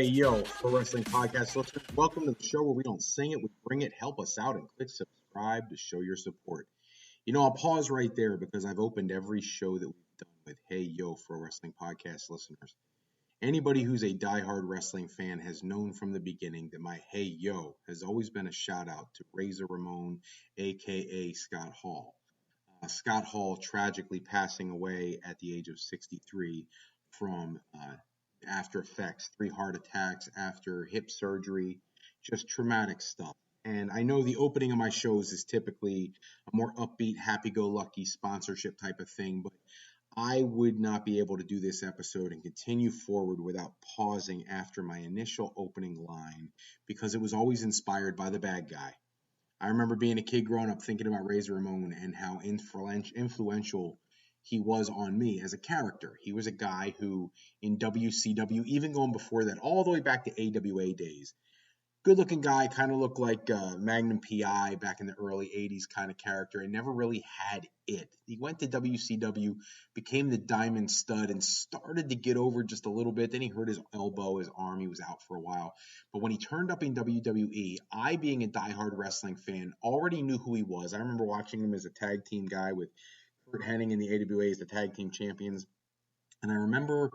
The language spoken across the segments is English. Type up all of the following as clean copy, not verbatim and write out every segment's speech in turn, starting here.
Hey, yo, for Wrestling Podcast listeners, welcome to the show where we don't sing it, we bring it. Help us out and click subscribe to show your support. You know, I'll pause right there because I've opened every show that we've done with Hey, yo, for Wrestling Podcast listeners. Anybody who's a diehard wrestling fan has known from the beginning that my Hey, yo has always been a shout out to Razor-Ramon, a.k.a. Scott Hall. Scott Hall tragically passing away at the age of 63 from after effects, 3 heart attacks after hip surgery, just traumatic stuff. And I know the opening of my shows is typically a more upbeat, happy-go-lucky sponsorship type of thing, but I would not be able to do this episode and continue forward without pausing after my initial opening line because it was always inspired by the bad guy. I remember being a kid growing up thinking about Razor-Ramon and how influential he was on me as a character. He was a guy who in WCW, even going before that, all the way back to AWA days, good-looking guy, kind of looked like Magnum P.I. back in the early 80s kind of character and never really had it. He went to WCW, became the Diamond Stud, and started to get over just a little bit. Then he hurt his elbow, his arm. He was out for a while. But when he turned up in WWE, I, being a diehard wrestling fan, already knew who he was. I remember watching him as a tag team guy with Kurt Hennig and the AWA as the tag team champions. And I remember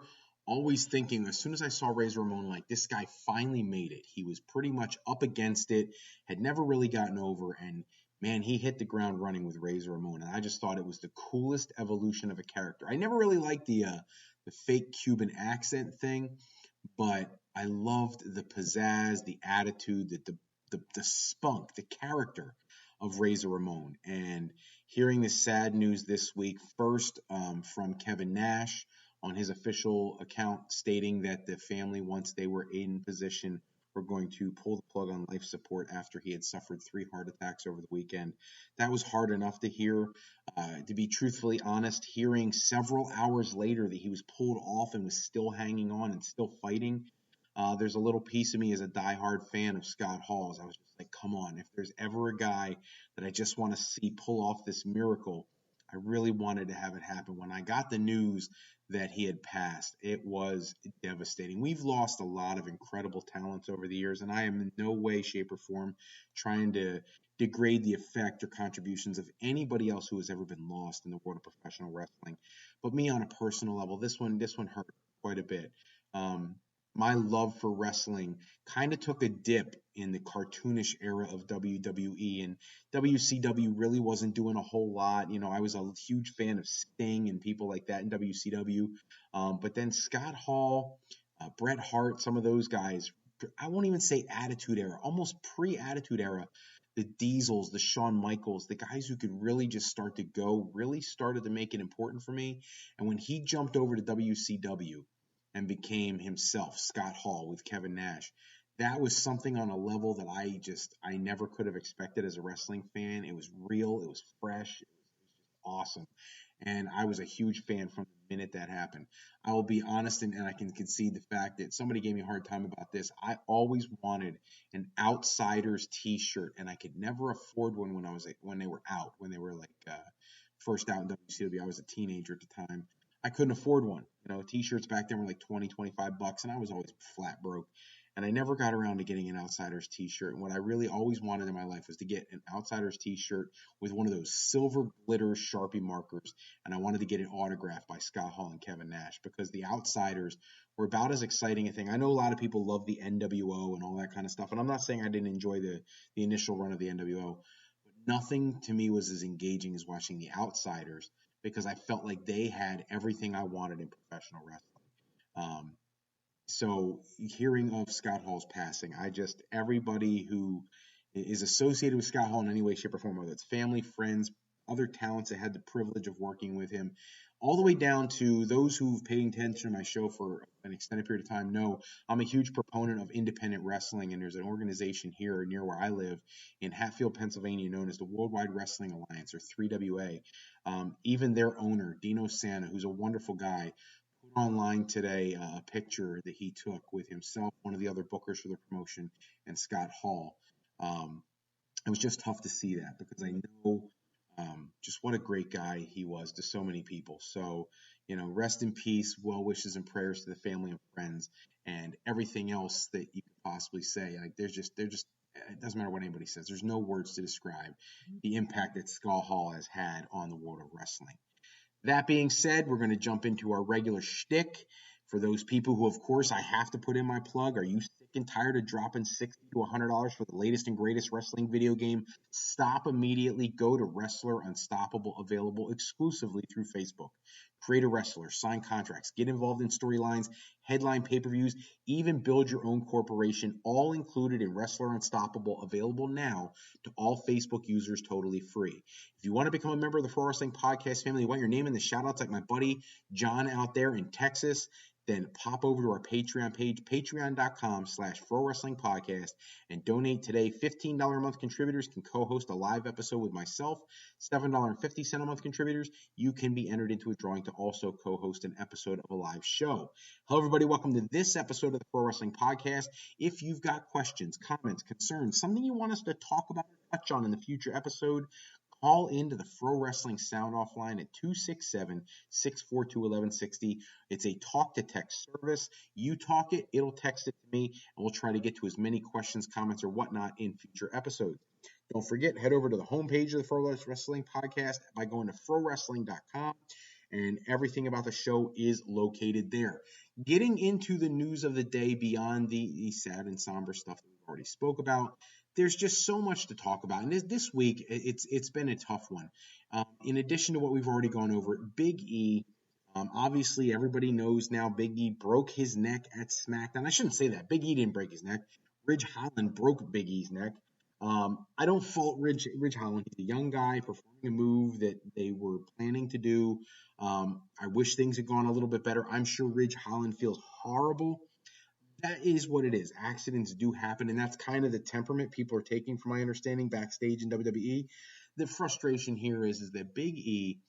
always thinking, as soon as I saw Razor-Ramon, like, this guy finally made it. He was pretty much up against it, had never really gotten over, and man, he hit the ground running with Razor-Ramon. And I just thought it was the coolest evolution of a character. I never really liked the fake Cuban accent thing, but I loved the pizzazz, the attitude, the spunk, the character of Razor-Ramon. And hearing the sad news this week, first from Kevin Nash on his official account stating that the family, once they were in position, were going to pull the plug on life support after he had suffered 3 heart attacks over the weekend. That was hard enough to hear. To be truthfully honest, hearing several hours later that he was pulled off and was still hanging on and still fighting, there's a little piece of me as a diehard fan of Scott Hall's. I was just like, come on, if there's ever a guy that I just want to see pull off this miracle, I really wanted to have it happen. When I got the news that he had passed, it was devastating. We've lost a lot of incredible talents over the years, and I am in no way, shape, or form trying to degrade the effect or contributions of anybody else who has ever been lost in the world of professional wrestling. But me, on a personal level, this one hurt quite a bit. My love for wrestling kind of took a dip in the cartoonish era of WWE, and WCW really wasn't doing a whole lot. You know, I was a huge fan of Sting and people like that in WCW. But then Scott Hall, Bret Hart, some of those guys, I won't even say Attitude Era, almost pre-Attitude Era, the Diesels, the Shawn Michaels, the guys who could really just start to go, really started to make it important for me. And when he jumped over to WCW and became himself, Scott Hall, with Kevin Nash, that was something on a level that I never could have expected as a wrestling fan. It was real, it was fresh, it was awesome. And I was a huge fan from the minute that happened. I will be honest, and I can concede the fact that somebody gave me a hard time about this. I always wanted an Outsiders t-shirt, and I could never afford one when they were out, when they were first out in WCW. I was a teenager at the time. I couldn't afford one. You know, t-shirts back then were like $20, $25, and I was always flat broke. And I never got around to getting an Outsiders t-shirt. And what I really always wanted in my life was to get an Outsiders t-shirt with one of those silver glitter Sharpie markers. And I wanted to get it autographed by Scott Hall and Kevin Nash, because the Outsiders were about as exciting a thing. I know a lot of people love the NWO and all that kind of stuff. And I'm not saying I didn't enjoy the initial run of the NWO. But nothing to me was as engaging as watching the Outsiders, because I felt like they had everything I wanted in professional wrestling. So hearing of Scott Hall's passing, everybody who is associated with Scott Hall in any way, shape, or form, whether it's family, friends, other talents that had the privilege of working with him, all the way down to those who've paid attention to my show for an extended period of time, know I'm a huge proponent of independent wrestling, and there's an organization here near where I live in Hatfield, Pennsylvania, known as the Worldwide Wrestling Alliance, or 3WA. Even their owner, Dino Santa, who's a wonderful guy, put online today a picture that he took with himself, one of the other bookers for the promotion, and Scott Hall. It was just tough to see that, because I know Just what a great guy he was to so many people. So, rest in peace, well wishes and prayers to the family and friends, and everything else that you could possibly say. Like, it doesn't matter what anybody says. There's no words to describe the impact that Skull Hall has had on the world of wrestling. That being said, we're going to jump into our regular shtick. For those people who, of course, I have to put in my plug, are you sick and tired of dropping $60 to $100 for the latest and greatest wrestling video game? Stop immediately. Go to Wrestler Unstoppable, available exclusively through Facebook. Create a wrestler, sign contracts, get involved in storylines, headline pay-per-views, even build your own corporation, all included in Wrestler Unstoppable, available now to all Facebook users totally free. If you want to become a member of the Pro Wrestling Podcast family, you want your name in the shout-outs like my buddy John out there in Texas, then pop over to our Patreon page, patreon.com/Pro Wrestling Podcast, and donate today. $15 a month contributors can co-host a live episode with myself. $7.50 a month contributors, you can be entered into a drawing to also co-host an episode of a live show. Hello, everybody. Welcome to this episode of the Pro Wrestling Podcast. If you've got questions, comments, concerns, something you want us to talk about or touch on in the future episode, call into the Pro Wrestling Sound Off line at 267-642-1160. It's a talk-to-text service. You talk it, it'll text it to me, and we'll try to get to as many questions, comments, or whatnot in future episodes. Don't forget, head over to the homepage of the Pro Wrestling Podcast by going to prowrestling.com, and everything about the show is located there. Getting into the news of the day beyond the sad and somber stuff that we've already spoke about, there's just so much to talk about. And this week, it's been a tough one. In addition to what we've already gone over, Big E, obviously everybody knows now Big E broke his neck at SmackDown. I shouldn't say that. Big E didn't break his neck. Ridge Holland broke Big E's neck. I don't fault Ridge Holland. He's a young guy performing a move that they were planning to do. I wish things had gone a little bit better. I'm sure Ridge Holland feels horrible. That is what it is. Accidents do happen, and that's kind of the temperament people are taking, from my understanding, backstage in WWE. The frustration here is that Big E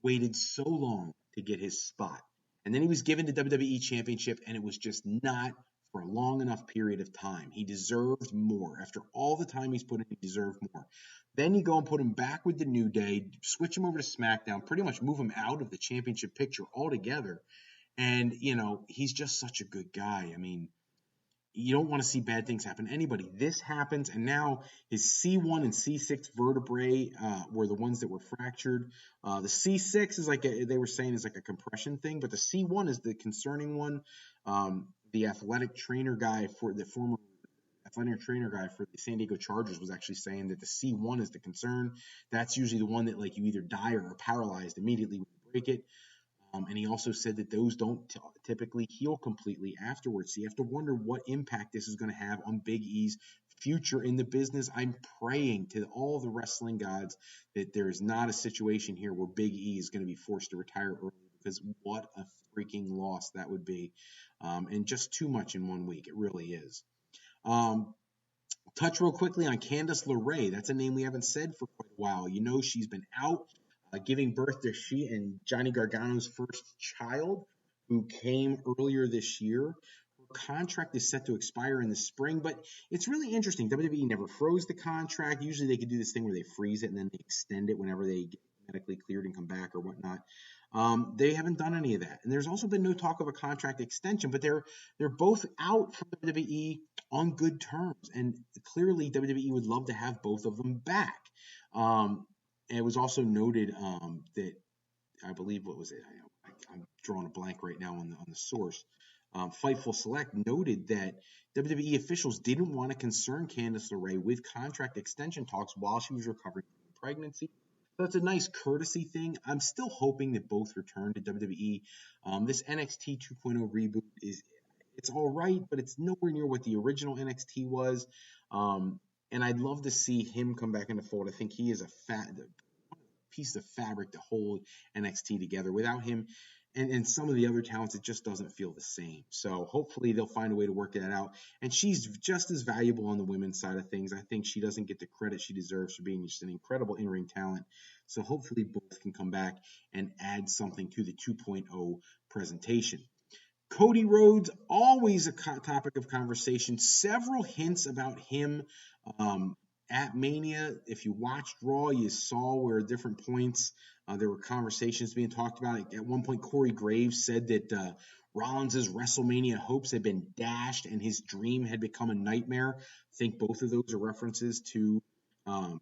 waited so long to get his spot, and then he was given the WWE Championship, and it was just not for a long enough period of time. He deserved more. After all the time he's put in, he deserved more. Then you go and put him back with the New Day, switch him over to SmackDown, pretty much move him out of the championship picture altogether. And, he's just such a good guy. I mean, you don't want to see bad things happen to anybody. This happens, and now his C1 and C6 vertebrae were the ones that were fractured. The C6 is they were saying is like a compression thing, but the C1 is the concerning one. The athletic trainer guy for the former athletic trainer guy for the San Diego Chargers was actually saying that the C1 is the concern. That's usually the one that you either die or are paralyzed immediately when you break it. And he also said that those don't typically heal completely afterwards. So you have to wonder what impact this is going to have on Big E's future in the business. I'm praying to all the wrestling gods that there is not a situation here where Big E is going to be forced to retire early, because what a freaking loss that would be. And just too much in 1 week. It really is. Touch real quickly on Candice LeRae. That's a name we haven't said for quite a while. She's been out giving birth to she and Johnny Gargano's first child, who came earlier this year. Her contract is set to expire in the spring, but it's really interesting. WWE never froze the contract. Usually they could do this thing where they freeze it and then they extend it whenever they get medically cleared and come back or whatnot. They haven't done any of that. And there's also been no talk of a contract extension, but they're both out from WWE on good terms. And clearly WWE would love to have both of them back. And it was also noted that, I believe, what was it? I'm drawing a blank right now on the source. Fightful Select noted that WWE officials didn't want to concern Candice LeRae with contract extension talks while she was recovering from pregnancy. So it's a nice courtesy thing. I'm still hoping that both return to WWE. This NXT 2.0 reboot it's all right, but it's nowhere near what the original NXT was. And I'd love to see him come back in the fold. I think he is a piece of fabric to hold NXT together. Without him and some of the other talents, it just doesn't feel the same. So hopefully they'll find a way to work that out. And she's just as valuable on the women's side of things. I think she doesn't get the credit she deserves for being just an incredible in-ring talent. So hopefully both can come back and add something to the 2.0 presentation. Cody Rhodes, always a topic of conversation. Several hints about him at Mania, if you watched Raw, you saw where at different points there were conversations being talked about. At one point, Corey Graves said that Rollins' WrestleMania hopes had been dashed and his dream had become a nightmare. I think both of those are references to um,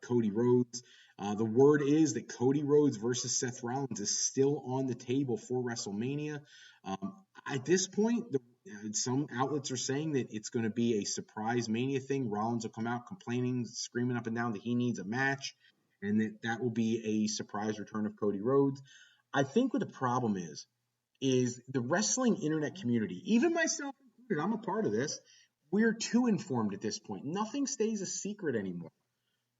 Cody Rhodes. The word is that Cody Rhodes versus Seth Rollins is still on the table for WrestleMania. Um, at this point, some outlets are saying that it's going to be a surprise Mania thing. Rollins will come out complaining, screaming up and down that he needs a match, and that will be a surprise return of Cody Rhodes. I think what the problem is the wrestling internet community, even myself included, I'm a part of this. We're too informed at this point. Nothing stays a secret anymore.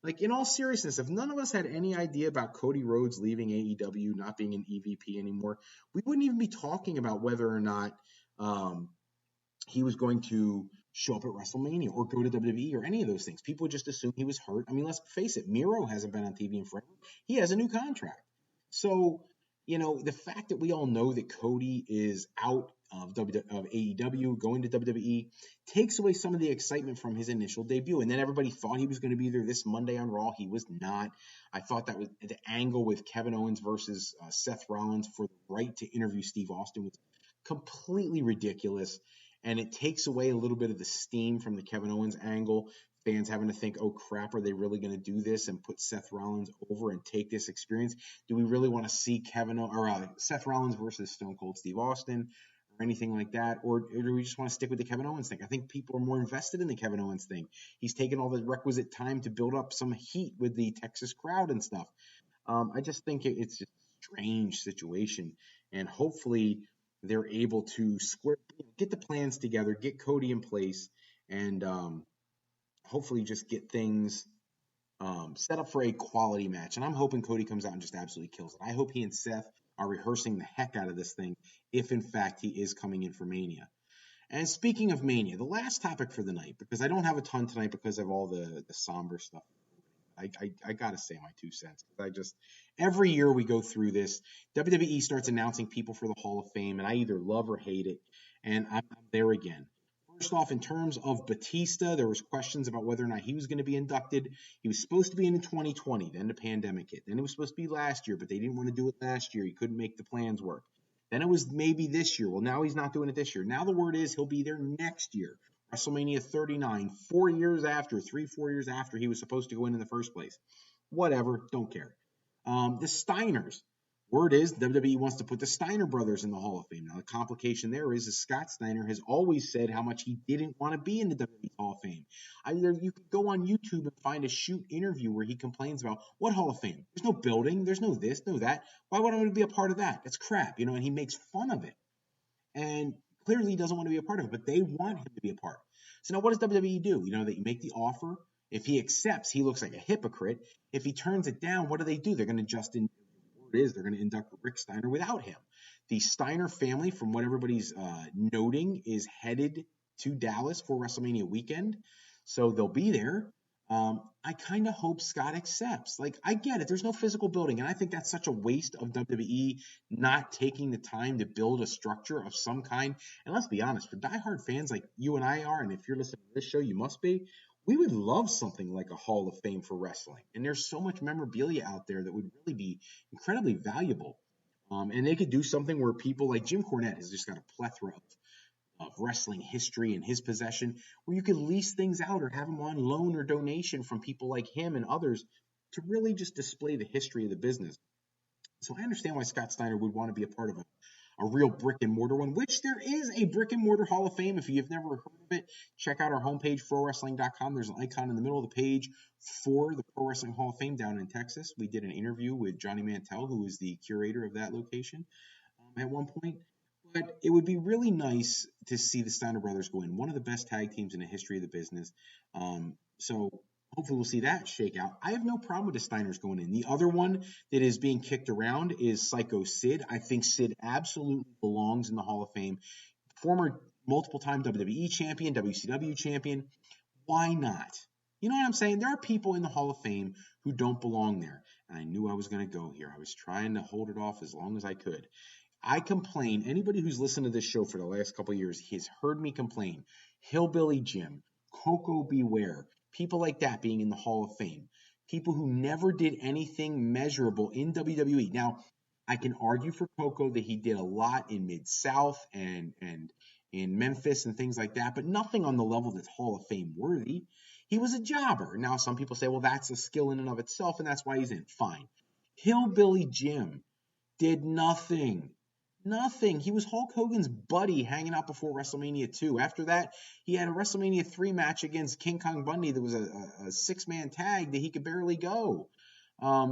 Like, in all seriousness, if none of us had any idea about Cody Rhodes leaving AEW, not being an EVP anymore, we wouldn't even be talking about whether or not um, he was going to show up at WrestleMania or go to WWE or any of those things. People would just assume he was hurt. I mean, let's face it, Miro hasn't been on TV in forever. He has a new contract. So, the fact that we all know that Cody is out of AEW, going to WWE, takes away some of the excitement from his initial debut. And then everybody thought he was going to be there this Monday on Raw. He was not. I thought that was the angle with Kevin Owens versus Seth Rollins for the right to interview Steve Austin was completely ridiculous. And it takes away a little bit of the steam from the Kevin Owens angle. Fans having to think, oh crap, are they really going to do this and put Seth Rollins over and take this experience? Do we really want to see Seth Rollins versus Stone Cold Steve Austin or anything like that? Or do we just want to stick with the Kevin Owens thing? I think people are more invested in the Kevin Owens thing. He's taken all the requisite time to build up some heat with the Texas crowd and stuff. I just think it's just a strange situation, and hopefully they're able to get the plans together, get Cody in place, and hopefully just get things set up for a quality match. And I'm hoping Cody comes out and just absolutely kills it. I hope he and Seth are rehearsing the heck out of this thing if, in fact, he is coming in for Mania. And speaking of Mania, the last topic for the night, because I don't have a ton tonight because of all the somber stuff. I gotta say my 2 cents. Every year we go through this, WWE starts announcing people for the Hall of Fame, and I either love or hate it. And I'm there again. First off, in terms of Batista, there was questions about whether or not he was going to be inducted. He was supposed to be in 2020, then the pandemic hit. Then it was supposed to be last year, but they didn't want to do it last year. He couldn't make the plans work. Then it was maybe this year. Well, now he's not doing it this year. Now the word is he'll be there next year. WrestleMania 39, 4 years after, 4 years after he was supposed to go in the first place. Whatever, don't care. The Steiners. Word is WWE wants to put the Steiner brothers in the Hall of Fame. Now, the complication there is Scott Steiner has always said how much he didn't want to be in the WWE Hall of Fame. You could go on YouTube and find a shoot interview where he complains about, what Hall of Fame? There's no building. There's no this, no that. Why would I want to be a part of that? That's crap, and he makes fun of it. And clearly he doesn't want to be a part of it, but they want him to be a part. So now what does WWE do? They make the offer. If he accepts, he looks like a hypocrite. If he turns it down, what do? They're going to they're going to induct Rick Steiner without him. The Steiner family, from what everybody's noting, is headed to Dallas for WrestleMania weekend. So they'll be there. I kind of hope Scott accepts. I get it. There's no physical building, and I think that's such a waste of WWE not taking the time to build a structure of some kind. And let's be honest, for diehard fans like you and I are, and if you're listening to this show, you must be, we would love something like a Hall of Fame for wrestling. And there's so much memorabilia out there that would really be incredibly valuable. And they could do something where people like Jim Cornette has just got a plethora of wrestling history in his possession, where you could lease things out or have them on loan or donation from people like him and others to really just display the history of the business. So I understand why Scott Steiner would want to be a part of a real brick and mortar one, which there is a brick and mortar Hall of Fame. If you've never heard of it, check out our homepage, prowrestling.com. There's an icon in the middle of the page for the Pro Wrestling Hall of Fame down in Texas. We did an interview with Johnny Mantell, who is the curator of that location at one point. But it would be really nice to see the Steiner brothers go in, one of the best tag teams in the history of the business. So hopefully we'll see that shake out. I have no problem with the Steiners going in. The other one that is being kicked around is Psycho Sid. I think Sid absolutely belongs in the Hall of Fame. Former multiple-time WWE champion, WCW champion. Why not? You know what I'm saying? There are people in the Hall of Fame who don't belong there. And I knew I was going to go here. I was trying to hold it off as long as I could. I complain. Anybody who's listened to this show for the last couple of years has heard me complain. Hillbilly Jim, Coco Beware, People like that being in the Hall of Fame. People who never did anything measurable in WWE. Now, I can argue for Coco that he did a lot in Mid-South and in Memphis and things like that, but nothing on the level that's Hall of Fame worthy. He was a jobber. Now, some people say, well, that's a skill in and of itself, and that's why he's in. Fine. Hillbilly Jim did nothing. Nothing. He was Hulk Hogan's buddy hanging out before WrestleMania 2. After that, he had a WrestleMania 3 match against King Kong Bundy that was a six-man tag that he could barely go.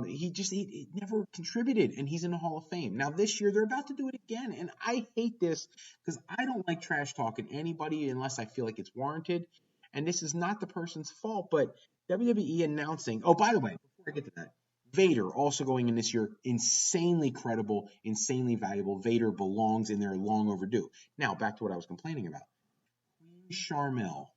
He never contributed, and he's in the Hall of Fame. Now, this year, they're about to do it again, and I hate this because I don't like trash talking anybody unless I feel like it's warranted, and this is not the person's fault, but WWE announcing, oh, by the way, before I get to that, Vader also going in this year, insanely credible, insanely valuable. Vader belongs in there, long overdue. Now, back to what I was complaining about. Queen Sharmell,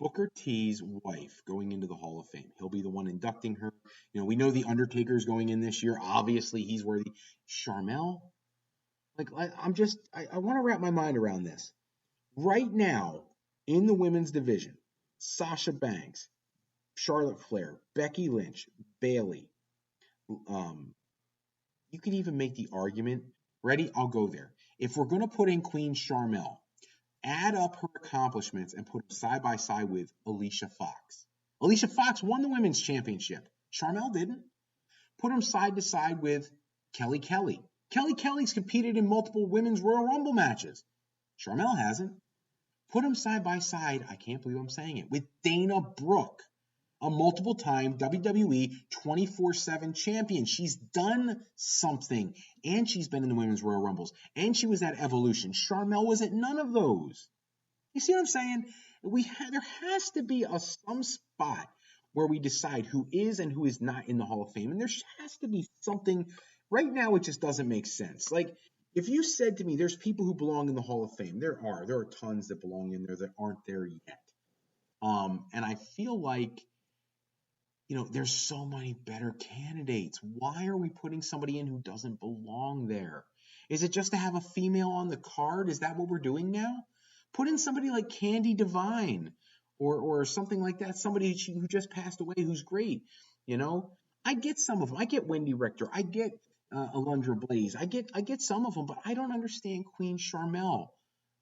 Booker T's wife, going into the Hall of Fame. He'll be the one inducting her. You know, we know the Undertaker's going in this year. Obviously, he's worthy. Sharmell, I want to wrap my mind around this. Right now, in the women's division, Sasha Banks, Charlotte Flair, Becky Lynch, Bayley. You could even make the argument. Ready? I'll go there. If we're going to put in Queen Sharmell, add up her accomplishments and put them side by side with Alicia Fox. Alicia Fox won the women's championship. Sharmell didn't. Put them side to side with Kelly Kelly. Kelly Kelly's competed in multiple women's Royal Rumble matches. Sharmell hasn't. Put them side by side, I can't believe I'm saying it, with Dana Brooke, a multiple-time WWE 24/7 champion. She's done something, and she's been in the Women's Royal Rumbles, and she was at Evolution. Sharmell was at none of those. You see what I'm saying? There has to be some spot where we decide who is and who is not in the Hall of Fame, and there has to be something. Right now, it just doesn't make sense. Like, if you said to me, there's people who belong in the Hall of Fame, there are tons that belong in there that aren't there yet. And I feel like, there's so many better candidates. Why are we putting somebody in who doesn't belong there? Is it just to have a female on the card? Is that what we're doing now? Put in somebody like Candy Divine or something like that, somebody who just passed away who's great. I get some of them. I get Wendy Richter. I get Alundra Blaze. I get some of them, but I don't understand Queen Sharmell.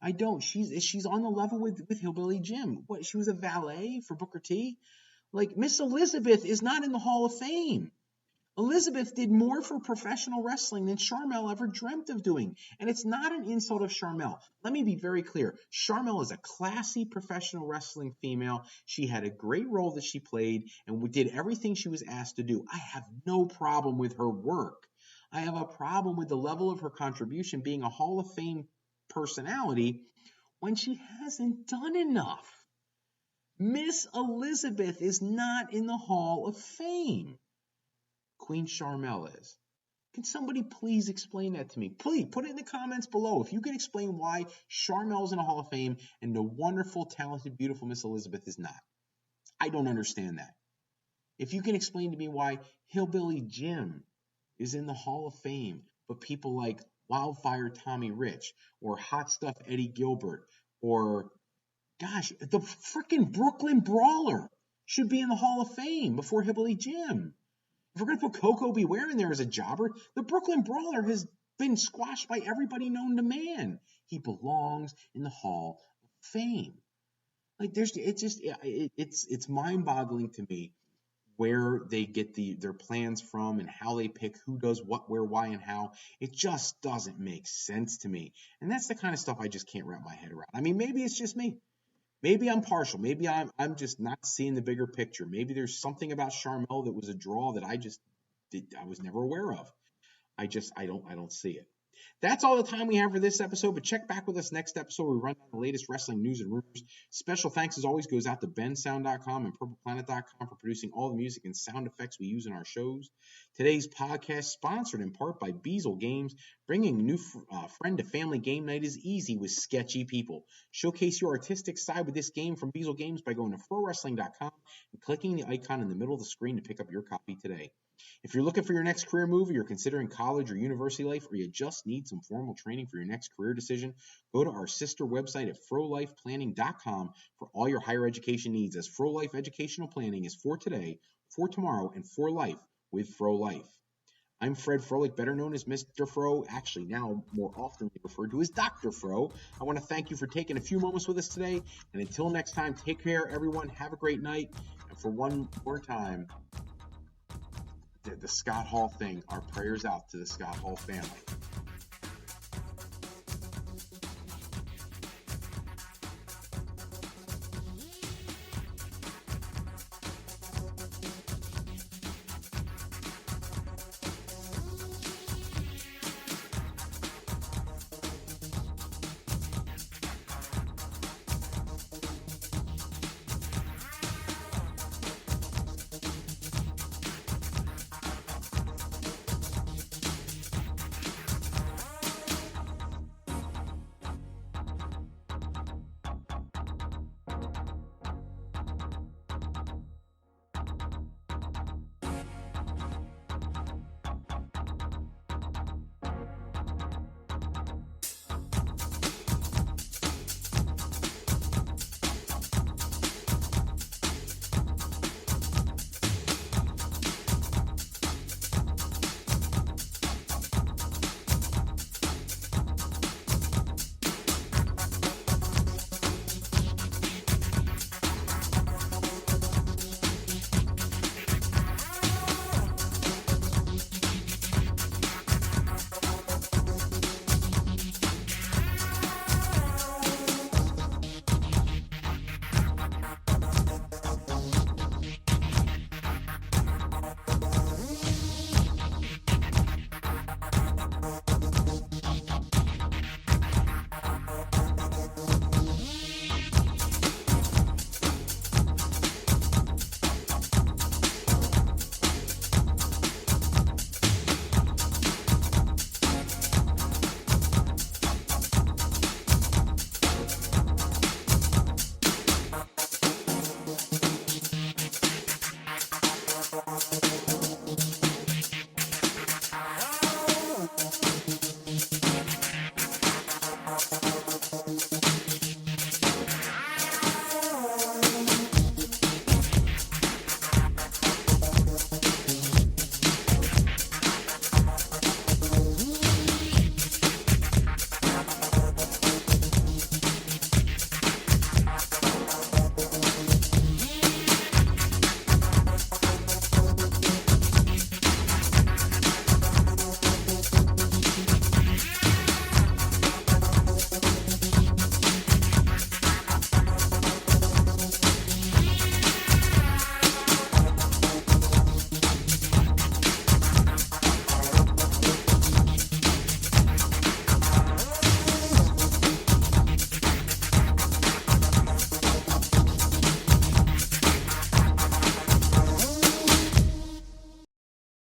I don't. She's on the level with Hillbilly Jim. What? She was a valet for Booker T. Like, Miss Elizabeth is not in the Hall of Fame. Elizabeth did more for professional wrestling than Sharmell ever dreamt of doing. And it's not an insult of Sharmell. Let me be very clear. Sharmell is a classy professional wrestling female. She had a great role that she played and did everything she was asked to do. I have no problem with her work. I have a problem with the level of her contribution being a Hall of Fame personality when she hasn't done enough. Miss Elizabeth is not in the Hall of Fame. Queen Sharmell is. Can somebody please explain that to me? Please put it in the comments below. If you can explain why Sharmell's in the Hall of Fame and the wonderful, talented, beautiful Miss Elizabeth is not. I don't understand that. If you can explain to me why Hillbilly Jim is in the Hall of Fame, but people like Wildfire Tommy Rich or Hot Stuff Eddie Gilbert or, gosh, the freaking Brooklyn Brawler should be in the Hall of Fame before Hillbilly Jim. If we're going to put Coco Beware in there as a jobber, the Brooklyn Brawler has been squashed by everybody known to man. He belongs in the Hall of Fame. Like, it's mind-boggling to me where they get their plans from and how they pick who does what, where, why, and how. It just doesn't make sense to me. And that's the kind of stuff I just can't wrap my head around. I mean, maybe it's just me. Maybe I'm partial. Maybe I'm just not seeing the bigger picture. Maybe there's something about Sharmell that was a draw that I was never aware of. I don't see it. That's all the time we have for this episode, but check back with us next episode where we run down the latest wrestling news and rumors. Special thanks, as always, goes out to bensound.com and purpleplanet.com for producing all the music and sound effects we use in our shows. Today's podcast sponsored in part by Beazle Games, Bringing a new friend to family game night is easy with sketchy people. Showcase your artistic side with this game from Beazle Games by going to ProWrestling.com and clicking the icon in the middle of the screen to pick up your copy today. If you're looking for your next career move, or you're considering college or university life, or you just need some formal training for your next career decision, go to our sister website at frolifeplanning.com for all your higher education needs, as Fro Life Educational Planning is for today, for tomorrow, and for life with Fro Life. I'm Fred Froelich, better known as Mr. Fro, actually now more often referred to as Dr. Fro. I want to thank you for taking a few moments with us today, and until next time, take care, everyone. Have a great night, and for one more time, the Scott Hall thing, our prayers out to the Scott Hall family.